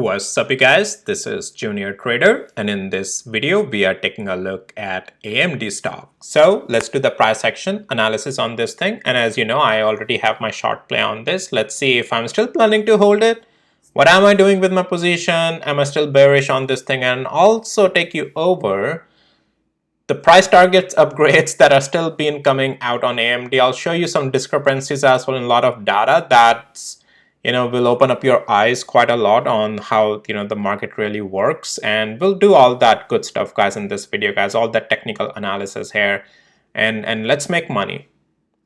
What's up you guys, this is Junior Trader, and in this video we are taking a look at AMD stock. So let's do the price action analysis on this thing, and as you know I already have my short play on this. Let's see if I'm still planning to hold it. What am I doing with my position? Am I still bearish on this thing? And also take you over the price targets upgrades that are still being coming out on AMD. I'll show you some discrepancies as well in a lot of data that's will open up your eyes quite a lot on how the market really works, and we'll do all that good stuff guys in this video guys, all that technical analysis here, and let's make money.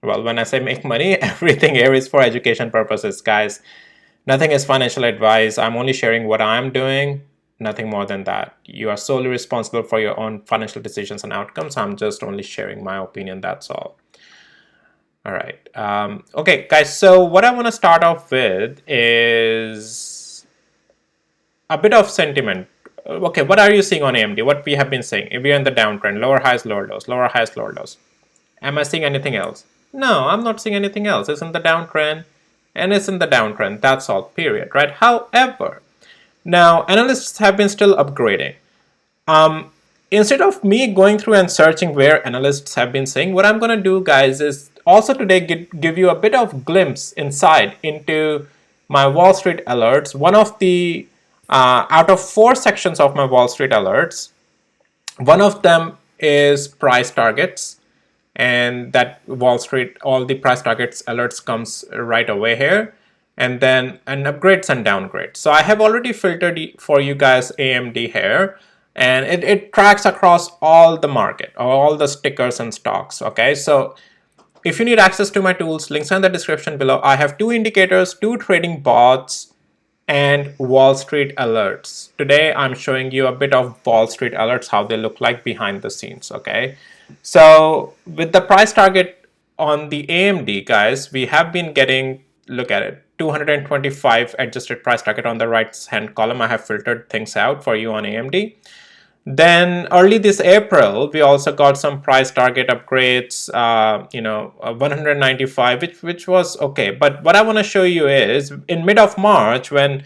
Well, when I say make money, everything here is for education purposes guys. Nothing is financial advice. I'm only sharing what I'm doing, nothing more than that. You are solely responsible for your own financial decisions and outcomes. I'm just only sharing my opinion, that's all. All right. Okay, guys, so what I want to start off with is a bit of sentiment. Okay, what are you seeing on AMD? What we have been saying? If we're in the downtrend, lower highs, lower lows, lower highs, lower lows. Am I seeing anything else? No, I'm not seeing anything else. It's in the downtrend, and it's in the downtrend. That's all, period, right? However, now analysts have been still upgrading. Instead of me going through and searching where analysts have been saying, what I'm going to do, guys, is also today give you a bit of glimpse inside into my Wall Street alerts. One of the out of 4 sections of my Wall Street alerts, one of them is price targets, and that Wall Street, all the price targets alerts comes right away here, and then an upgrades and downgrades. So I have already filtered for you guys AMD here, and it tracks across all the market, all the stickers and stocks. Okay, so if you need access to my tools, links are in the description below. I have 2 indicators, 2 trading bots, and Wall Street alerts. Today I'm showing you a bit of Wall Street alerts, how they look like behind the scenes. Okay, so with the price target on the AMD guys, we have been getting, look at it, 225 adjusted price target on the right hand column. I have filtered things out for you on AMD. Then early this April, we also got some price target upgrades, 195, which was okay. But what I want to show you is in mid of March, when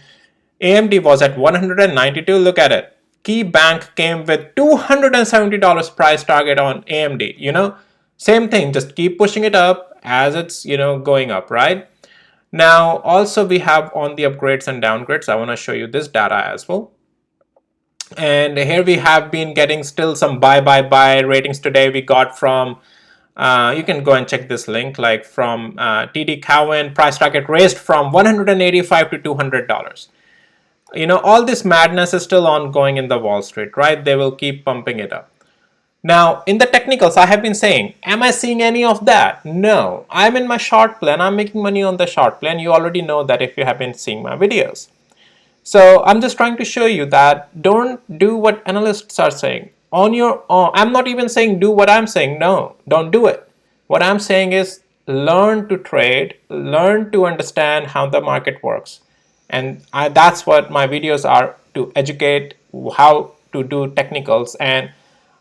AMD was at 192, look at it. Key Bank came with $270 price target on AMD. Same thing, just keep pushing it up as it's going up, right? Now also we have on the upgrades and downgrades, I want to show you this data as well. And here we have been getting still some buy ratings today. We got from you can go and check this link, like from TD Cowen, price target raised from $185 to $200. All this madness is still ongoing in the Wall Street, right? They will keep pumping it up. Now in the technicals, I have been saying, am I seeing any of that? No, I'm in my short plan. I'm making money on the short plan. You already know that if you have been seeing my videos. So I'm just trying to show you that don't do what analysts are saying on your own. I'm not even saying do what I'm saying. No, don't do it. What I'm saying is learn to trade, learn to understand how the market works. And that's what my videos are, to educate how to do technicals. And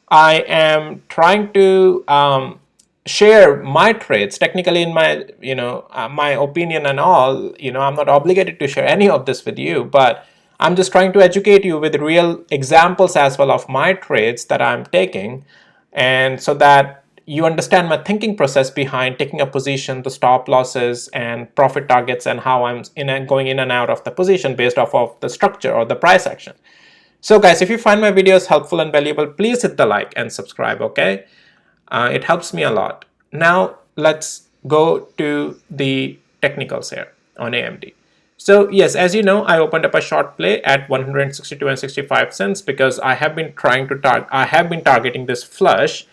I am trying to share my trades technically in my my opinion and all. I'm not obligated to share any of this with you, but I'm just trying to educate you with real examples as well of my trades that I'm taking, and so that you understand my thinking process behind taking a position, the stop losses and profit targets, and how I'm going in and out of the position based off of the structure or the price action. So guys, if you find my videos helpful and valuable, please hit the like and subscribe. Okay, it helps me a lot. Now let's go to the technicals here on AMD. So yes, as you know, I opened up a short play at 162.65 cents because I have been targeting this flush,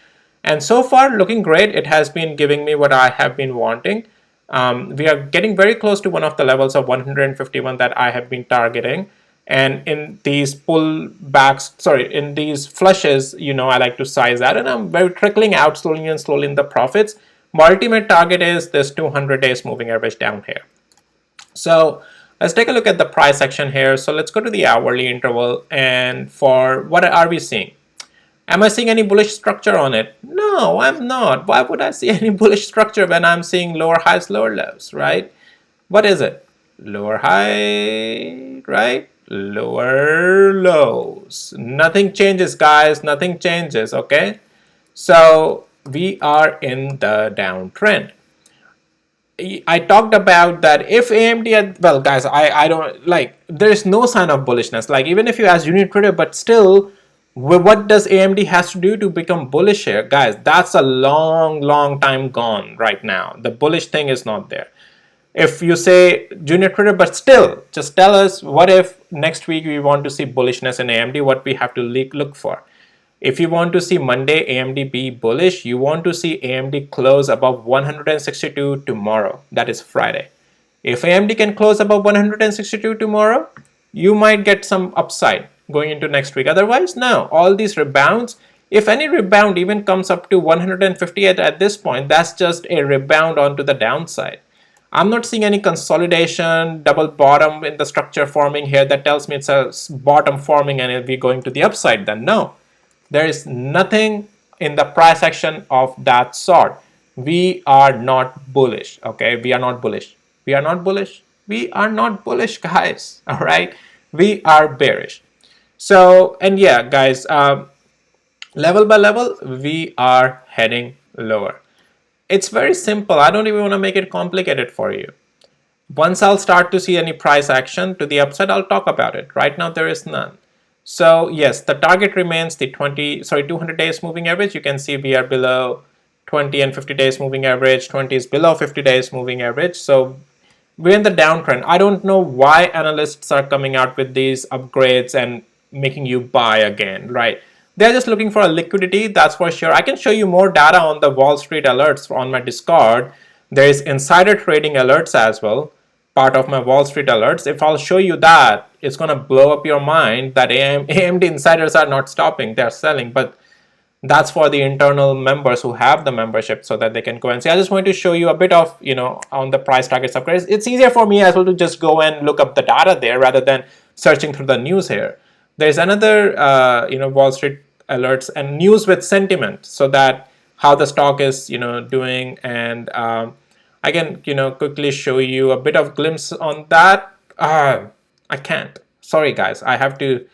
and so far looking great. It has been giving me what I have been wanting. We are getting very close to one of the levels of 151 that I have been targeting. And in these in these flushes, I like to size out, and I'm very trickling out slowly in the profits. My ultimate target is this 200 days moving average down here. So let's take a look at the price action here. So let's go to the hourly interval, and for what are we seeing? Am I seeing any bullish structure on it? No, I'm not. Why would I see any bullish structure when I'm seeing lower highs, lower lows, right? What is it? Lower high, right? lower lows. Nothing changes, guys. Nothing changes. Okay, so we are in the downtrend. I talked about that if AMD had, well guys, I don't like, there's no sign of bullishness. Like even if you ask unit trader, but still, what does AMD has to do to become bullish here? Guys, that's a long time gone right now. The bullish thing is not there. If you say junior trader, but still, just tell us what if next week we want to see bullishness in AMD, what we have to look for. If you want to see Monday AMD be bullish, you want to see AMD close above 162 tomorrow. That is Friday. If AMD can close above 162 tomorrow, you might get some upside going into next week. Otherwise, no. All these rebounds, if any rebound even comes up to 158 at this point, that's just a rebound onto the downside. I'm not seeing any consolidation, double bottom in the structure forming here that tells me it's a bottom forming and it'll be going to the upside. Then no. There is nothing in the price action of that sort. We are not bullish. Okay, we are not bullish. We are not bullish. We are not bullish, guys. All right, we are bearish. So, and yeah, guys, level by level, we are heading lower. It's very simple. I don't even want to make it complicated for you. Once I'll start to see any price action to the upside, I'll talk about it. Right now, there is none. So yes, the target remains the 200 days moving average. You can see we are below 20 and 50 days moving average. 20 is below 50 days moving average. So we're in the downtrend. I don't know why analysts are coming out with these upgrades and making you buy again, right? They're just looking for a liquidity, that's for sure. I can show you more data on the Wall Street alerts on my Discord. There is insider trading alerts as well, part of my Wall Street alerts. If I'll show you that, it's going to blow up your mind that AMD insiders are not stopping, they're selling. But that's for the internal members who have the membership so that they can go and see. I just want to show you a bit of, on the price targets upgrades. It's easier for me as well to just go and look up the data there rather than searching through the news here. There's another, Wall Street alerts and news with sentiment, so that how the stock is, doing. And I can, quickly show you a bit of glimpse on that. I can't. Sorry, guys. I have to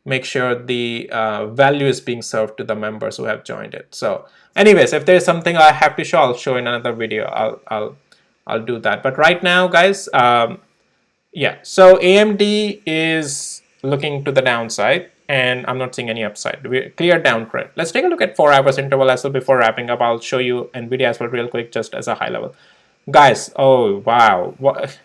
make sure the value is being served to the members who have joined it. So, anyways, if there's something I have to show, I'll show in another video. I'll do that. But right now, guys, yeah. So AMD is looking to the downside, and I'm not seeing any upside. We're clear downtrend. Let's take a look at 4 hours interval as well before wrapping up. I'll show you Nvidia as well real quick, just as a high level. Guys, oh wow, what,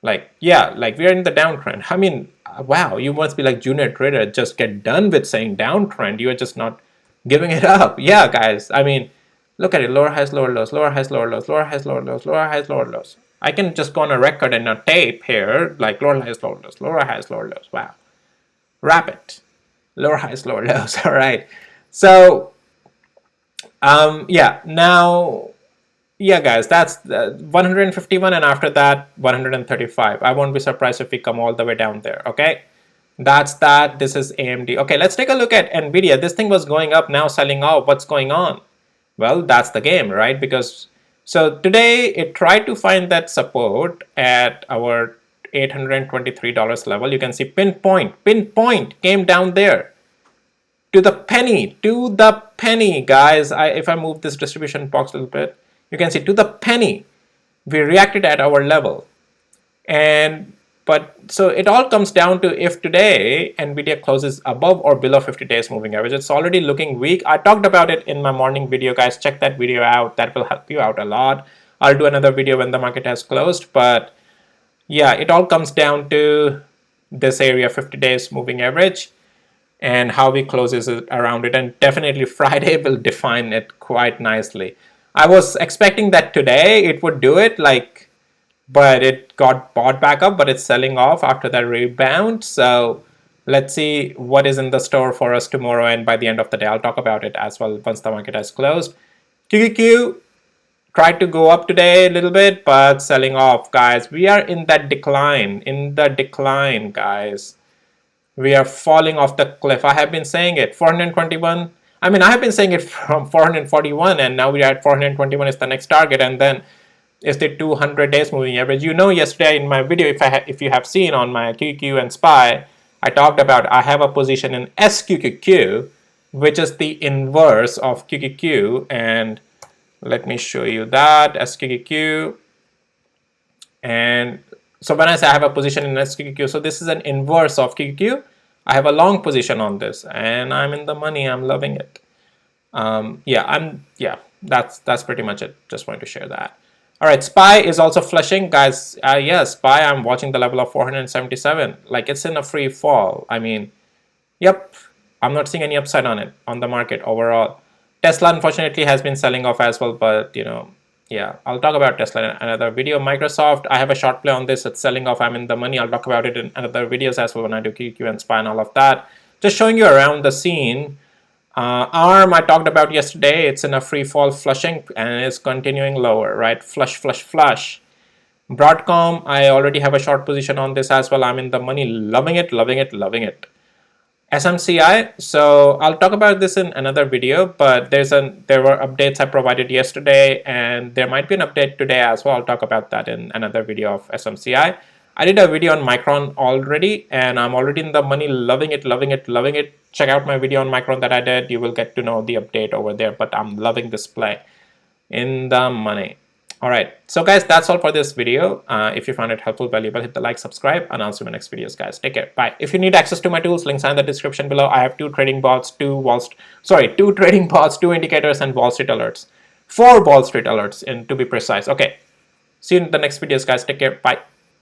we're in the downtrend. I mean, wow, you must be like junior trader, just get done with saying downtrend. You are just not giving it up. Yeah, guys, I mean, look at it, lower highs, lower lows, lower highs, lower lows, lower highs, lower lows, lower highs, lower lows. I can just go on a record and a tape here, like lower highs, lower lows, lower highs, lower lows. Wow. Wrap it. Lower highs, lower lows. All right. So, yeah, now, yeah, guys, that's 151, and after that, 135. I won't be surprised if we come all the way down there. Okay. That's that. This is AMD. Okay, let's take a look at Nvidia. This thing was going up, now selling off. What's going on? Well, that's the game, right? Because so today it tried to find that support at our $823 level. You can see pinpoint came down there to the penny, guys. If I move this distribution box a little bit, you can see to the penny we reacted at our level. But so it all comes down to if today Nvidia closes above or below 50 days moving average. It's already looking weak. I talked about it in my morning video, guys. Check that video out. That will help you out a lot. I'll do another video when the market has closed. But yeah, it all comes down to this area, 50 days moving average, and how we close is around it. And definitely Friday will define it quite nicely. I was expecting that today it would do it, but it got bought back up, but it's selling off after that rebound. So let's see what is in the store for us tomorrow, and by the end of the day, I'll talk about it as well once the market has closed. QQQ tried to go up today a little bit, but selling off, guys. We are in that decline, guys. We are falling off the cliff. I have been saying it, 421. I mean, I have been saying it from 441, and now we are at 421 is the next target, and then is the 200 days moving average. Yesterday in my video, if you have seen on my QQ and SPY, I talked about I have a position in SQQQ, which is the inverse of QQQ, and let me show you that SQQQ. And so when I say I have a position in SQQQ, so this is an inverse of QQQ. I have a long position on this, and I'm in the money. I'm loving it. Yeah, that's pretty much it. Just wanted to share that. All right, SPY is also flushing, guys. Yeah, SPY, I'm watching the level of 477. Like, it's in a free fall. I mean, yep, I'm not seeing any upside on it, on the market overall. Tesla, unfortunately, has been selling off as well, but, you know, yeah, I'll talk about Tesla in another video. Microsoft, I have a short play on this. It's selling off. I'm in the money. I'll talk about it in other videos as well when I do QQ and SPY and all of that. Just showing you around the scene. ARM, I talked about yesterday. It's in a free fall flushing and it's continuing lower, right? Flush, flush, flush. Broadcom, I already have a short position on this as well. I'm in the money, loving it, loving it, loving it. SMCI, so I'll talk about this in another video, but there were updates I provided yesterday, and there might be an update today as well. I'll talk about that in another video of SMCI. I did a video on Micron already, and I'm already in the money, loving it, loving it, loving it. Check out my video on Micron that I did. You will get to know the update over there, but I'm loving this play. In the money. All right, so guys, that's all for this video. If you found it helpful, valuable, hit the like, subscribe, and I'll see you in my next videos, guys. Take care. Bye. If you need access to my tools, links are in the description below. I have two trading bots, two trading bots, two indicators, and Wall Street alerts. 4 Wall Street alerts, to be precise. Okay, see you in the next videos, guys. Take care. Bye.